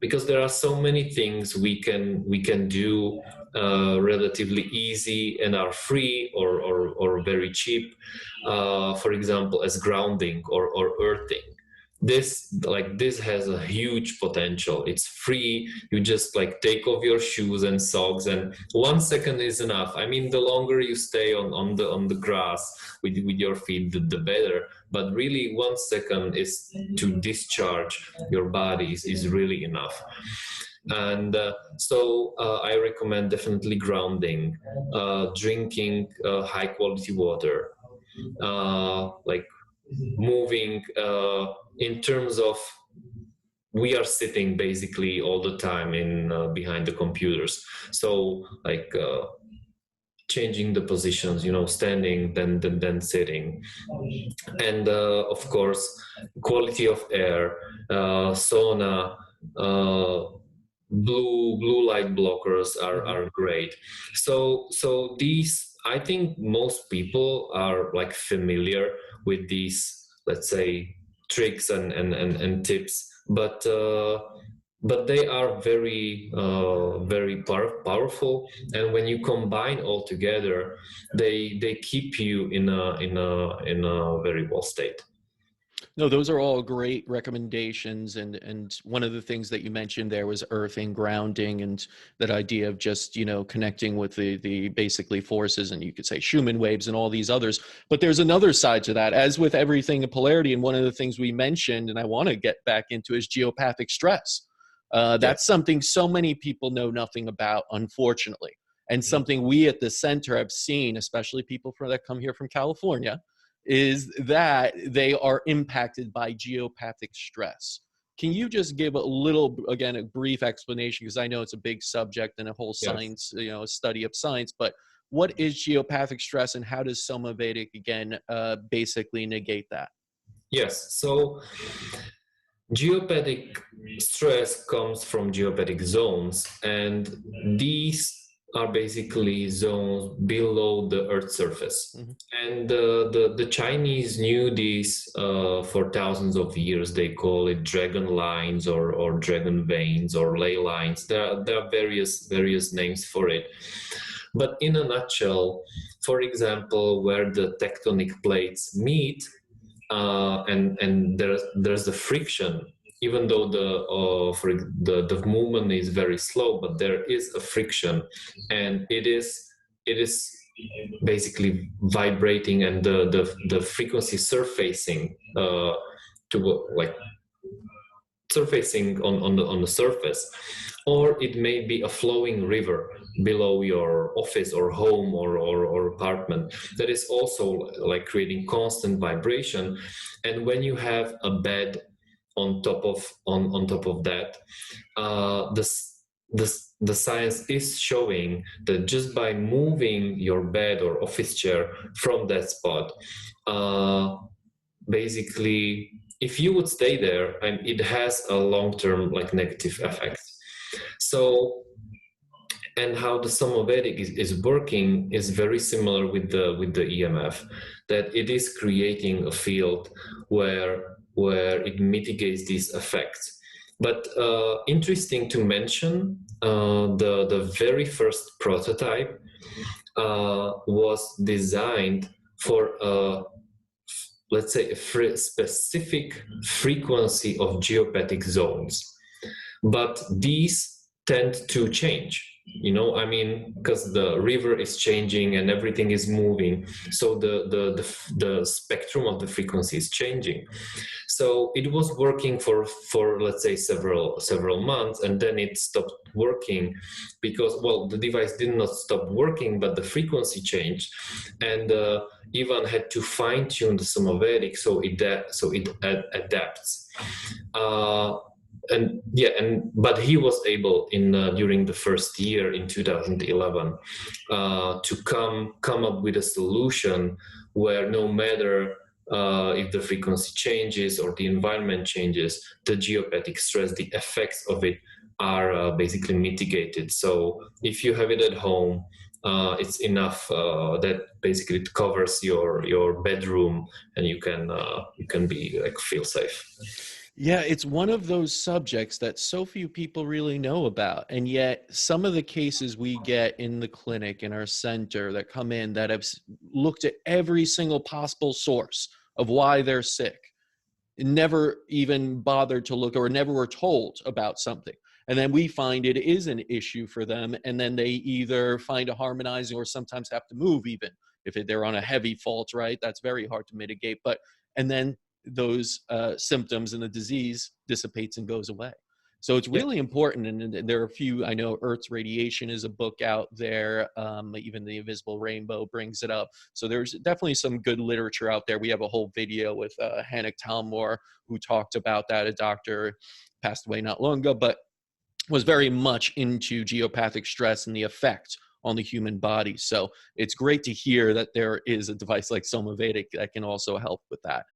because there are so many things we can do relatively easy and are free or very cheap. For example, as grounding or earthing. This has a huge potential. It's free. You just like take off your shoes and socks, and 1 second is enough. I mean, the longer you stay on the grass with your feet, the better. But really, 1 second is to discharge your body is really enough. And I recommend definitely grounding, drinking high quality water, like moving in terms of we are sitting basically all the time in behind the computers, so like changing the positions, standing, then sitting. And of course, quality of air, sauna, blue light blockers are great. So these, I think most people are like familiar with these, let's say, tricks and tips, but they are very powerful, and when you combine all together, they keep you in a very well state. No, those are all great recommendations. And one of the things that you mentioned there was earthing, grounding, and that idea of just, connecting with the basically forces, and you could say Schumann waves and all these others. But there's another side to that, as with everything in polarity. And one of the things we mentioned, and I want to get back into, is geopathic stress. That's something so many people know nothing about, unfortunately. And something we at the center have seen, especially people that come here from California, is that they are impacted by geopathic stress. Can you just give a little, again, a brief explanation, because I know it's a big subject and a whole science, a study of science, but what is geopathic stress and how does Somavedic, again, basically negate that? Yes, so geopathic stress comes from geopathic zones, and these are basically zones below the Earth's surface. Mm-hmm. And the Chinese knew these for thousands of years. They call it dragon lines or dragon veins or ley lines. There are various names for it. But in a nutshell, for example, where the tectonic plates meet, and there's the friction, even though the movement is very slow, but there is a friction, and it is basically vibrating, and the frequency surfacing surfacing on the surface. Or it may be a flowing river below your office or home or apartment that is also like creating constant vibration. And when you have a bed on top of that, the science is showing that just by moving your bed or office chair from that spot, basically, if you would stay there, and it has a long-term like negative effect. So, and how the Somavedic is working is very similar with the EMF, that it is creating a field where it mitigates these effects. But interesting to mention, the very first prototype was designed for let's say a specific frequency of geopathic zones, but these tend to change. I mean, because the river is changing and everything is moving, so the spectrum of the frequency is changing. So it was working for let's say several months, and then it stopped working because, well, the device did not stop working, but the frequency changed, and Ivan had to fine tune the Somavedic so it adapts. But he was able during the first year in 2011 to come up with a solution where no matter if the frequency changes or the environment changes, the geopathic stress, the effects of it are basically mitigated. So if you have it at home, it's enough that basically it covers your bedroom, and you can be like feel safe. Yeah, it's one of those subjects that so few people really know about. And yet, some of the cases we get in the clinic, in our center, that come in that have looked at every single possible source of why they're sick, never even bothered to look or never were told about something. And then we find it is an issue for them. And then they either find a harmonizing or sometimes have to move, even if they're on a heavy fault, right? That's very hard to mitigate. But, and then those symptoms and the disease dissipates and goes away. So it's Yeah. really important. And there are a few, I know Earth's Radiation is a book out there. Even The Invisible Rainbow brings it up. So there's definitely some good literature out there. We have a whole video with Hannock Talmor, who talked about that. A doctor passed away not long ago, but was very much into geopathic stress and the effect on the human body. So it's great to hear that there is a device like Somavedic that can also help with that.